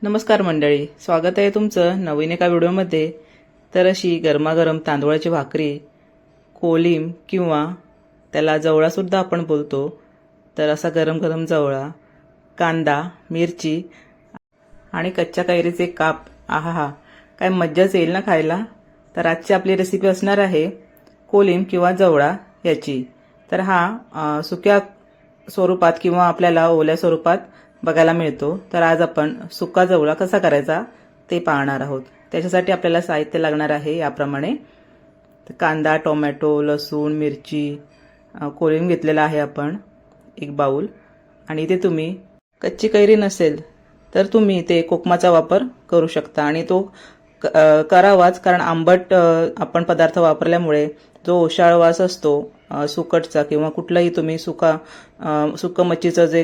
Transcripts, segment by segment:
नमस्कार मंडळी, स्वागत आहे तुमचं नवीन एका व्हिडिओमध्ये. तर अशी गरमागरम तांदूळाची भाकरी, कोलीम किंवा त्याला जवळासुद्धा आपण बोलतो, तर असा गरम गरम जवळा, कांदा, मिरची आणि कच्च्या कैरीचे काप, आहा काय मज्जाच येईल ना खायला. तर आजची आपली रेसिपी असणार आहे कोलीम किंवा जवळा याची. तर हा सुक्या स्वरूपात किंवा आपल्याला ओल्या स्वरूपात बघायला मिळतो. तर आज आपण सुका जवळा कसा करायचा ते पाहणार आहोत. त्याच्यासाठी आपल्याला साहित्य लागणार आहे याप्रमाणे. कांदा, टोमॅटो, लसूण, मिरची, कोलिम घेतलेला आहे आपण 1 बाउल. आणि इथे तुम्ही कच्ची कैरी नसेल तर तुम्ही इथे कोकमाचा वापर करू शकता आणि तो करावाच, कारण आंबट आपण पदार्थ वापरल्यामुळे जो ओशाळ वास असतो सुकटचा किंवा कुठलाही तुम्ही सुकं मच्छीचं जे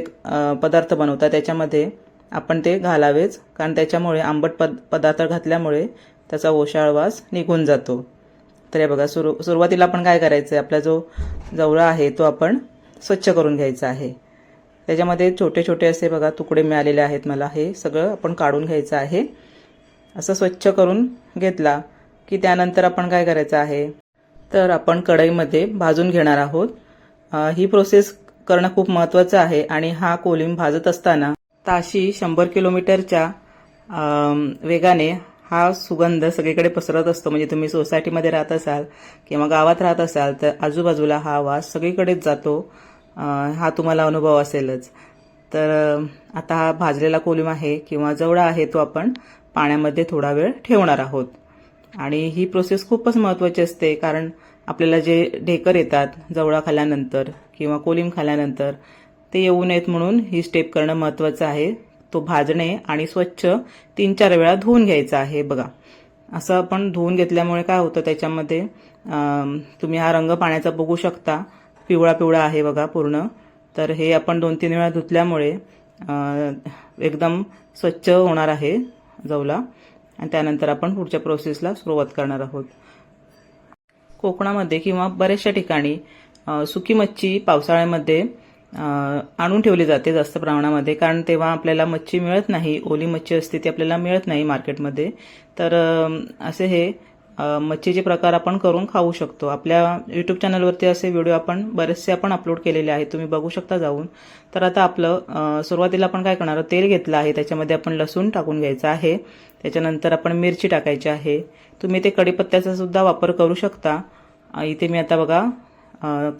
पदार्थ बनवता त्याच्यामध्ये आपण ते घालावेच, कारण त्याच्यामुळे आंबट पदार्थ घातल्यामुळे त्याचा ओशाळ वास निघून जातो. तर हे बघा, सुरुवातीला आपण काय करायचं आहे, आपला जो जवळा आहे तो आपण स्वच्छ करून घ्यायचा आहे. त्याच्यामध्ये छोटे छोटे असे बघा तुकडे मिळालेले आहेत मला, हे सगळं आपण काढून घ्यायचं आहे. असं स्वच्छ करून घेतला की त्यानंतर आपण काय करायचं आहे, तर आपण कढईमध्ये भाजून घेणार आहोत. ही प्रोसेस करणं खूप महत्त्वाचं आहे. आणि हा कोलिम भाजत असताना ताशी 100 किलोमीटरच्या वेगाने हा सुगंध सगळीकडे पसरत असतो. म्हणजे तुम्ही सोसायटीमध्ये राहत असाल किंवा गावात राहत असाल तर आजूबाजूला हा वास सगळीकडेच जातो. हा तुम्हाला अनुभव असेलच. तर आता हा भाजलेला कोलिम आहे किंवा जवळा आहे तो आपण पाण्यामध्ये थोडा वेळ ठेवणार आहोत. आणि ही प्रोसेस खूपच महत्त्वाची असते, कारण आपल्याला जे ढेकर येतात जवळा खाल्ल्यानंतर किंवा कोलिम खाल्ल्यानंतर ते येऊ नयेत म्हणून ही स्टेप करणं महत्त्वाचं आहे. तो भाजणे आणि स्वच्छ 3-4 वेळा धुवून घ्यायचा आहे. बघा, असं आपण धुवून घेतल्यामुळे काय होतं, त्याच्यामध्ये तुम्ही हा रंग पाण्याचा बघू शकता, पिवळा पिवळा आहे बघा पूर्ण. तर हे आपण 2-3 वेळा धुतल्यामुळे एकदम स्वच्छ होणार आहे जवळा. आणि त्यानंतर आपण पुढच्या प्रोसेसला सुरुवात करणार आहोत. कोकणामध्ये किंवा बऱ्याचशा ठिकाणी सुकी मच्छी पावसाळ्यामध्ये आणून ठेवली जाते जास्त प्रमाणामध्ये, कारण तेव्हा आपल्याला मच्छी मिळत नाही. ओली मच्छी असते ती आपल्याला मिळत नाही मार्केटमध्ये. तर असे हे मच्छीचे प्रकार आपण करून खाऊ शकतो. आपल्या यूट्यूब चॅनलवरती असे व्हिडिओ आपण बरेचसे अपलोड केलेले आहेत, तुम्ही बघू शकता जाऊन. तर आता आपलं सुरुवातीला आपण काय करणार, तेल घेतलं आहे, त्याच्यामध्ये आपण लसूण टाकून घ्यायचं आहे. त्याच्यानंतर आपण मिरची टाकायची आहे. तुम्ही ते कढीपत्त्याचा सुद्धा वापर करू शकता. इथे मी आता बघा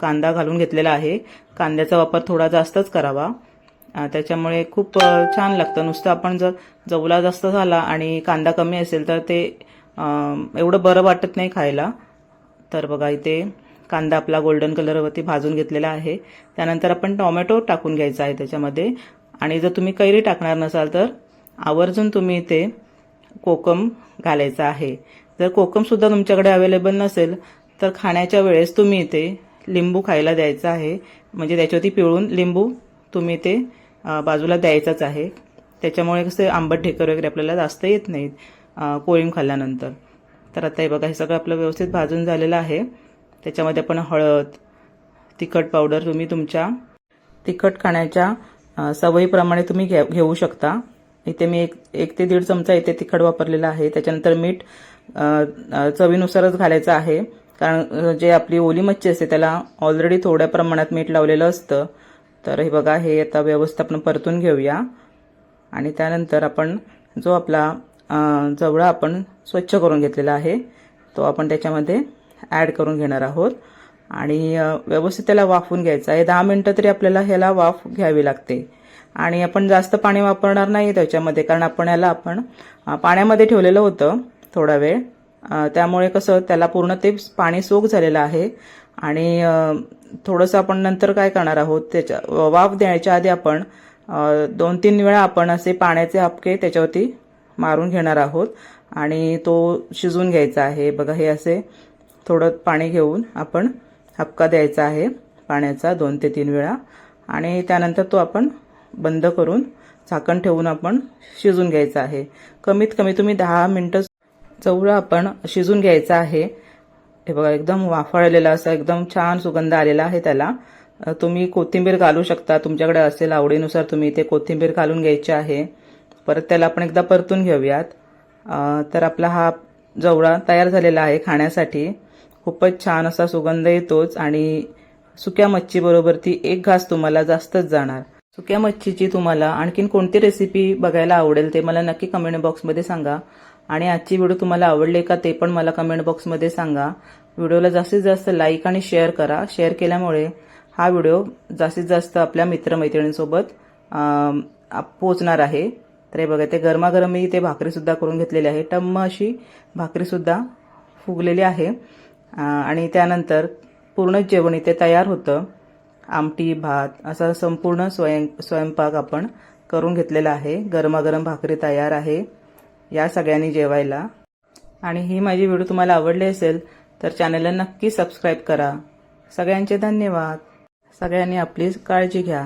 कांदा घालून घेतलेला आहे. कांद्याचा वापर थोडा जास्तच करावा, त्याच्यामुळे खूप छान लागतं. नुसतं आपण जर जवळा जास्त झाला आणि कांदा कमी असेल तर ते एवढं बरं वाटत नाही खायला. तर बघा इथे कांदा आपला गोल्डन कलरवरती भाजून घेतलेला आहे. त्यानंतर आपण टोमॅटो टाकून घ्यायचा आहे त्याच्यामध्ये. आणि जर तुम्ही कैरी टाकणार नसाल तर आवर्जून तुम्ही इथे कोकम घालायचा आहे. जर कोकमसुद्धा तुमच्याकडे अवेलेबल नसेल तर खाण्याच्या वेळेस तुम्ही इथे लिंबू खायला द्यायचा आहे. म्हणजे त्याच्यावरती पिळून लिंबू तुम्ही इथे बाजूला द्यायचाच आहे. त्याच्यामुळे कसं आंबट ढेकर वगैरे आपल्याला जास्त येत नाहीत कोळीम खाल्ल्यानंतर. तर आता हे बघा, हे सगळं आपलं व्यवस्थित भाजून झालेलं आहे. त्याच्यामध्ये आपण हळद, तिखट पावडर तुम्ही तुमच्या तिखट खाण्याच्या सवयीप्रमाणे तुम्ही घेऊ शकता. इथे मी 1 ते 1.5 चमचा इथे तिखट वापरलेला आहे. त्याच्यानंतर मीठ चवीनुसारच घालायचं आहे, कारण जे आपली ओली मच्छी असते त्याला ऑलरेडी थोड्या प्रमाणात मीठ लावलेलं असतं. तर हे बघा, हे आता व्यवस्थित आपण परतून घेऊया. आणि त्यानंतर आपण जो आपला जवळा आपण स्वच्छ करून घेतलेला आहे तो आपण त्याच्यामध्ये ॲड करून घेणार आहोत. आणि व्यवस्थित त्याला वाफवून घ्यायचं आहे. 10 मिनटं तरी आपल्याला ह्याला वाफ घ्यावी लागते. आणि आपण जास्त पाणी वापरणार नाही त्याच्यामध्ये, कारण आपण ह्याला पाण्यामध्ये ठेवलेलं होतं थोडा वेळ, त्यामुळे कसं त्याला पूर्ण ते पाणी सोक झालेलं आहे. आणि थोडंसं आपण नंतर काय करणार आहोत, त्याच्या वाफ द्यायच्या आधी आपण 2-3 वेळा आपण असे पाण्याचे हपके त्याच्यावरती मारून घेणार आहोत आणि तो शिजून घ्यायचा आहे. बघा, हे असे थोडं पाणी घेऊन आपण हपका द्यायचा आहे पाण्याचा 2 ते 3 वेळा. आणि त्यानंतर तो आपण बंद करून झाकण ठेवून आपण शिजून घ्यायचा आहे. कमीत कमी तुम्ही 10 मिनटं जवळा आपण शिजून घ्यायचा आहे. हे बघा, एकदम वाफाळलेला असा एकदम छान सुगंध आलेला आहे त्याला. तुम्ही कोथिंबीर घालू शकता, तुमच्याकडे असेल आवडीनुसार तुम्ही इथे कोथिंबीर घालून घ्यायची आहे. परत त्याला आपण एकदा परतून घेऊयात. तर आपला हा जवळा तयार झालेला आहे खाण्यासाठी. खूपच छान असा सुगंध येतोच आणि सुक्या मच्छीबरोबर ती एक घास तुम्हाला जास्तच जाणार. सुक्या मच्छीची तुम्हाला आणखीन कोणती रेसिपी बघायला आवडेल ते मला नक्की कमेंट बॉक्समध्ये सांगा. आणि आजची व्हिडिओ तुम्हाला आवडली का ते पण मला कमेंट बॉक्समध्ये सांगा. व्हिडिओला जास्तीत जास्त लाईक आणि शेअर करा. शेअर केल्यामुळे हा व्हिडिओ जास्तीत जास्त आपल्या मित्रमैत्रिणींसोबत पोहोचणार आहे. तर हे बघा, ते गरमागरम मी ते भाकरीसुद्धा करून घेतलेली आहे. टम्म अशी भाकरीसुद्धा फुगलेली आहे. आणि त्यानंतर पूर्ण जेवण इथे तयार होतं. आमटी, भात असा संपूर्ण स्वयंपाक आपण करून घेतलेला आहे. गरमागरम भाकरी तयार आहे. या सगळ्यांनी जेवायला. आणि ही माझी व्हिडिओ तुम्हाला आवडली असेल तर चॅनलला नक्की सबस्क्राईब करा. सगळ्यांचे धन्यवाद. सगळ्यांनी आपली काळजी घ्या.